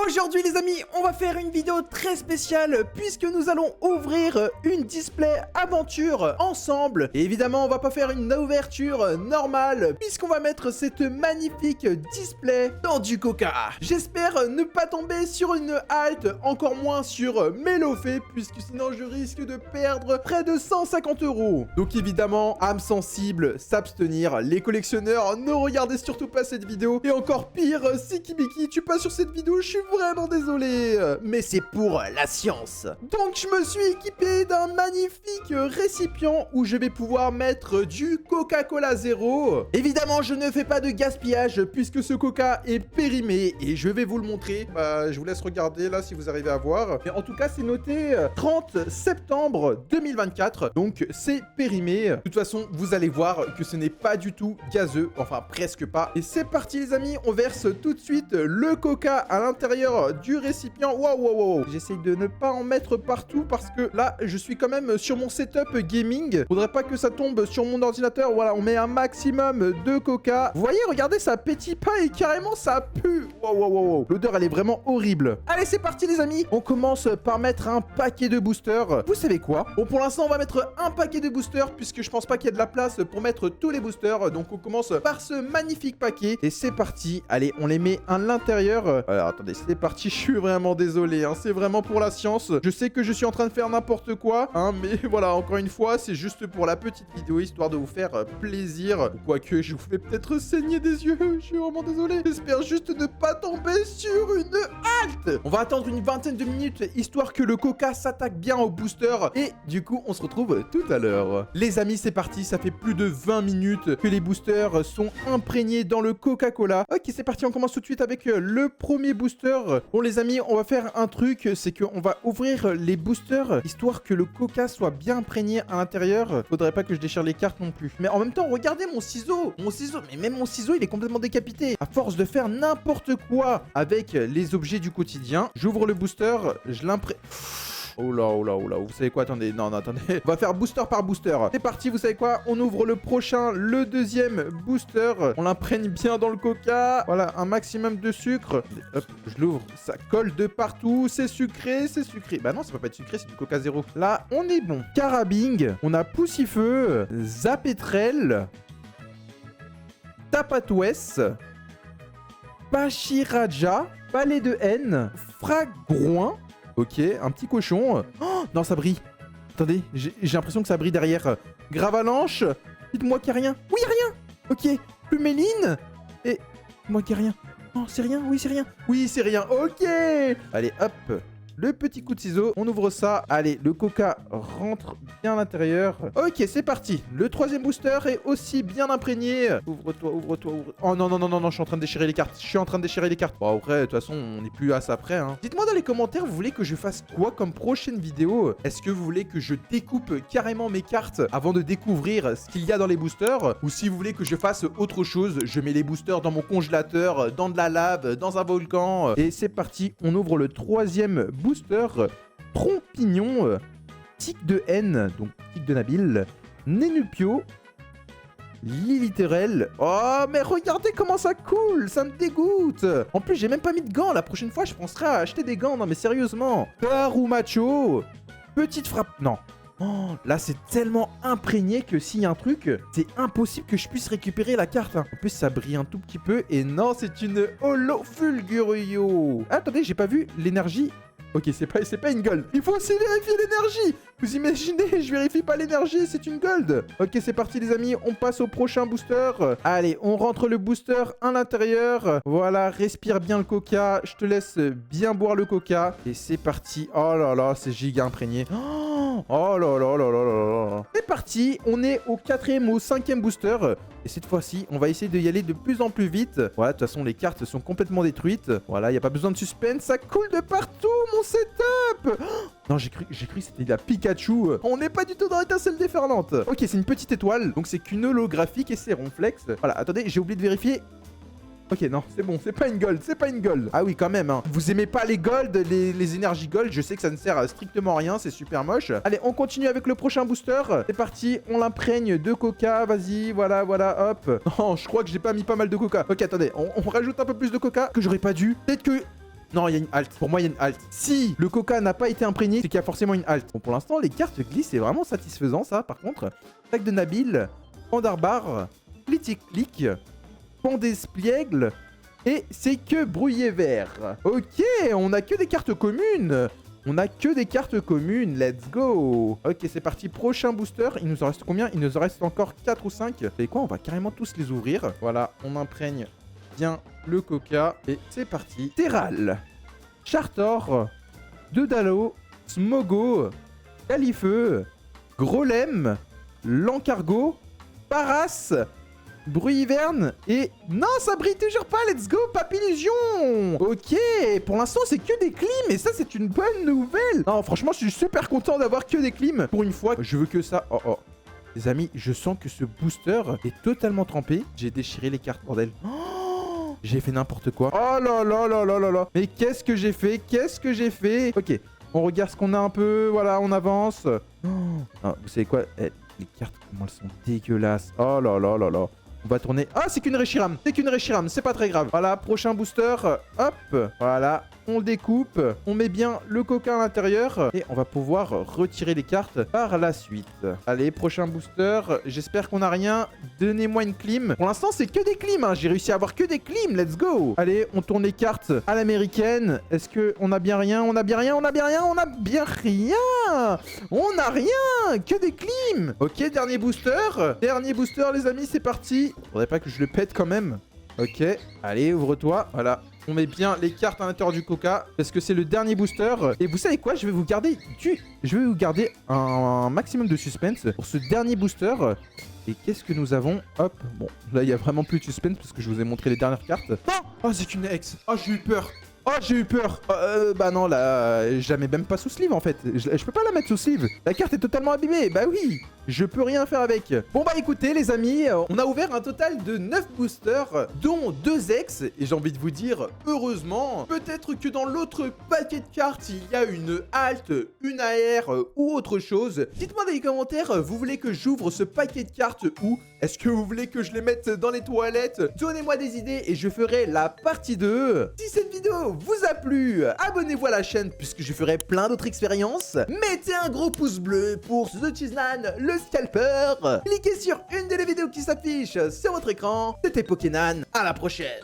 Aujourd'hui les amis, on va faire une vidéo très spéciale puisque nous allons ouvrir une display aventure ensemble. Et évidemment, on va pas faire une ouverture normale puisqu'on va mettre cette magnifique display dans du coca. J'espère ne pas tomber sur une halte, encore moins sur Melofé puisque sinon je risque de perdre près de 150 €. Donc évidemment, âme sensible, s'abstenir. Les collectionneurs, ne regardez surtout pas cette vidéo. Et encore pire, si Kibiki, tu passes sur cette vidéo, je suis vraiment désolé, mais c'est pour la science. Donc je me suis équipé d'un magnifique récipient où je vais pouvoir mettre du Coca-Cola zéro. Évidemment, je ne fais pas de gaspillage puisque ce coca est périmé et je vais vous le montrer. Je vous laisse regarder là si vous arrivez à voir. Mais en tout cas, c'est noté 30 septembre 2024, donc c'est périmé. De toute façon, vous allez voir que ce n'est pas du tout gazeux, enfin presque pas. Et c'est parti les amis, on verse tout de suite le coca à l'intérieur du récipient. Waouh. J'essaye de ne pas en mettre partout parce que là, je suis quand même sur mon setup gaming. Faudrait pas que ça tombe sur mon ordinateur. Voilà, on met un maximum de coca. Vous voyez, regardez, ça pétille pas et carrément ça pue. Waouh. L'odeur, elle est vraiment horrible. Allez, c'est parti les amis. On commence par mettre un paquet de boosters. Vous savez quoi? Bon, pour l'instant, on va mettre un paquet de boosters puisque je pense pas qu'il y ait de la place pour mettre tous les boosters. Donc, on commence par ce magnifique paquet et c'est parti. Allez, on les met à l'intérieur. Alors, attendez, c'est parti. Je suis vraiment désolé. C'est vraiment pour la science. Je sais que je suis en train de faire n'importe quoi. Mais voilà, encore une fois, c'est juste pour la petite vidéo histoire de vous faire plaisir. Quoique, je vous fais peut-être saigner des yeux. Je suis vraiment désolé. J'espère juste ne pas tomber sur une halte. On va attendre une vingtaine de minutes histoire que le coca s'attaque bien au booster. Et du coup, on se retrouve tout à l'heure. Les amis, c'est parti. Ça fait plus de 20 minutes que les boosters sont imprégnés dans le Coca-Cola. Ok, c'est parti. On commence tout de suite avec le premier booster. Bon, les amis, on va faire un truc. C'est qu'on va ouvrir les boosters histoire que le coca soit bien imprégné à l'intérieur. Faudrait pas que je déchire les cartes non plus. Mais en même temps, regardez mon ciseau. Mais même mon ciseau, il est complètement décapité. À force de faire n'importe quoi avec les objets du quotidien, j'ouvre le booster, je l'imprègne. Oh là, vous savez quoi? Attendez, non, attendez. On va faire booster par booster. C'est parti, vous savez quoi? On ouvre le prochain, le deuxième booster. On l'imprègne bien dans le coca. Voilà, un maximum de sucre. Hop, je l'ouvre. Ça colle de partout. C'est sucré. Bah non, ça peut pas être sucré, c'est du coca zéro. Là, on est bon. Carabing. On a Poussifeu. Zapetrel. Tapatouès. Pachiraja. Palais de haine. Fragroin. Ok, un petit cochon. Oh, non, ça brille. Attendez, j'ai l'impression que ça brille derrière. Gravalanche. Dites-moi qu'il n'y a rien. Oui, rien. Ok, Pluméline. Et moi qu'il n'y a rien. Oh, c'est rien. Oui, c'est rien. Oui, c'est rien. Ok. Allez, hop. Le petit coup de ciseau, on ouvre ça. Allez, le coca rentre bien à l'intérieur. Ok, c'est parti. Le troisième booster est aussi bien imprégné. Ouvre-toi. Oh non, je suis en train de déchirer les cartes. Bon, après, de toute façon, on n'est plus à ça près. Dites-moi dans les commentaires, vous voulez que je fasse quoi comme prochaine vidéo? Est-ce que vous voulez que je découpe carrément mes cartes avant de découvrir ce qu'il y a dans les boosters? Ou si vous voulez que je fasse autre chose, je mets les boosters dans mon congélateur, dans de la lave, dans un volcan. Et c'est parti, on ouvre le troisième booster, Trompignon, Tic de haine, donc Tic de Nabil, Nénupio, Liliterel. Oh, mais regardez comment ça coule, ça me dégoûte. En plus, j'ai même pas mis de gants. La prochaine fois, je penserai à acheter des gants. Non, mais sérieusement. Tarumacho, Petite frappe. Non. Oh, là, c'est tellement imprégné que s'il y a un truc, c'est impossible que je puisse récupérer la carte. En plus, ça brille un tout petit peu. Et non, c'est une Holo Fulgurio. Attendez, j'ai pas vu l'énergie. Ok, c'est pas une gold. Il faut aussi vérifier l'énergie. Vous imaginez, je vérifie pas l'énergie, c'est une gold. Ok, c'est parti les amis, on passe au prochain booster. Allez, on rentre le booster à l'intérieur. Voilà, respire bien le coca. Je te laisse bien boire le coca. Et c'est parti. Oh là là, c'est giga imprégné. Oh là là. C'est parti, on est au 4e ou 5e booster. Et cette fois-ci, on va essayer d'y aller de plus en plus vite. Voilà, de toute façon, les cartes sont complètement détruites. Voilà, il n'y a pas besoin de suspense. Ça coule de partout, mon setup. Non, j'ai cru que c'était de la Pikachu. On n'est pas du tout dans l'étincelle déferlante. Ok, c'est une petite étoile. Donc, c'est qu'une holographique et c'est ronflex. Voilà, attendez, j'ai oublié de vérifier. Ok, non, c'est bon, c'est pas une gold. Ah oui, quand même, Vous aimez pas les gold, les énergies gold, je sais que ça ne sert à strictement rien, c'est super moche. Allez, on continue avec le prochain booster. C'est parti, on l'imprègne de coca, vas-y, voilà, hop. Non, je crois que j'ai pas mis pas mal de coca. Ok, attendez, on rajoute un peu plus de coca, que j'aurais pas dû. Peut-être que Non, il y a une halte. Pour moi, il y a une halte. Si le coca n'a pas été imprégné, c'est qu'il y a forcément une halte. Bon, pour l'instant, les cartes glissent, c'est vraiment satisfaisant, ça. Par contre, sac de Nabil, Pandarbar, Clitic, Pandespliègle, et c'est que Brouillé Vert. Ok, on a que des cartes communes. On a que des cartes communes, let's go. Ok, c'est parti, prochain booster. Il nous en reste combien? Il nous en reste encore 4 ou 5. Vous savez quoi? On va carrément tous les ouvrir. Voilà, on imprègne bien le coca. Et c'est parti. Terral, Chartor, Dedalo, Smogo, Califeu, Grolem, Lancargo, Paras, Bruyverne et... Non, ça brille toujours pas, let's go, Papillusion. Ok, pour l'instant, c'est que des clims et ça, c'est une bonne nouvelle. Non, franchement, je suis super content d'avoir que des clims. Pour une fois, je veux que ça... Oh, oh. Les amis, je sens que ce booster est totalement trempé. J'ai déchiré les cartes, bordel. Oh, j'ai fait n'importe quoi. Oh là là là là là là. Mais qu'est-ce que j'ai fait? Qu'est-ce que j'ai fait? Ok, on regarde ce qu'on a un peu. Voilà, on avance. Oh. Ah, vous savez quoi? Les cartes, comment elles sont dégueulasses. Oh là là là là. On va tourner. Ah, c'est qu'une Reshiram. C'est qu'une Reshiram. C'est pas très grave. Voilà, prochain booster. Hop. Voilà. On le découpe. On met bien le coca à l'intérieur. Et on va pouvoir retirer les cartes par la suite. Allez, prochain booster. J'espère qu'on a rien. Donnez-moi une clim. Pour l'instant, c'est que des clims. Hein. J'ai réussi à avoir que des clims. Let's go. Allez, on tourne les cartes à l'américaine. Est-ce qu'on a bien rien? On a bien rien. On a bien rien. On a bien rien. On a rien. Que des clims. Ok, dernier booster. Dernier booster, les amis. C'est parti. Faudrait pas que je le pète quand même. Ok. Allez, ouvre-toi. Voilà. On met bien les cartes à l'intérieur du coca parce que c'est le dernier booster. Et vous savez quoi? Je vais vous garder un maximum de suspense pour ce dernier booster. Et qu'est-ce que nous avons? Hop. Bon, là, il y a vraiment plus de suspense parce que je vous ai montré les dernières cartes. Non! Oh, c'est qu'une ex. Oh, j'ai eu peur. Oh, j'ai eu peur. Bah non, là, je la mets même pas sous sleeve en fait. Je peux pas la mettre sous sleeve. La carte est totalement abîmée. Bah oui, je peux rien faire avec. Bon bah écoutez les amis, on a ouvert un total de 9 boosters, dont 2 ex. Et j'ai envie de vous dire, heureusement, peut-être que dans l'autre paquet de cartes, il y a une halte, une AR ou autre chose. Dites-moi dans les commentaires, vous voulez que j'ouvre ce paquet de cartes où? Est-ce que vous voulez que je les mette dans les toilettes? Donnez-moi des idées et je ferai la partie 2. Si cette vidéo vous a plu, abonnez-vous à la chaîne puisque je ferai plein d'autres expériences. Mettez un gros pouce bleu pour The Cheeseman, le scalper. Cliquez sur une des vidéos qui s'affichent sur votre écran. C'était Pokénan, à la prochaine.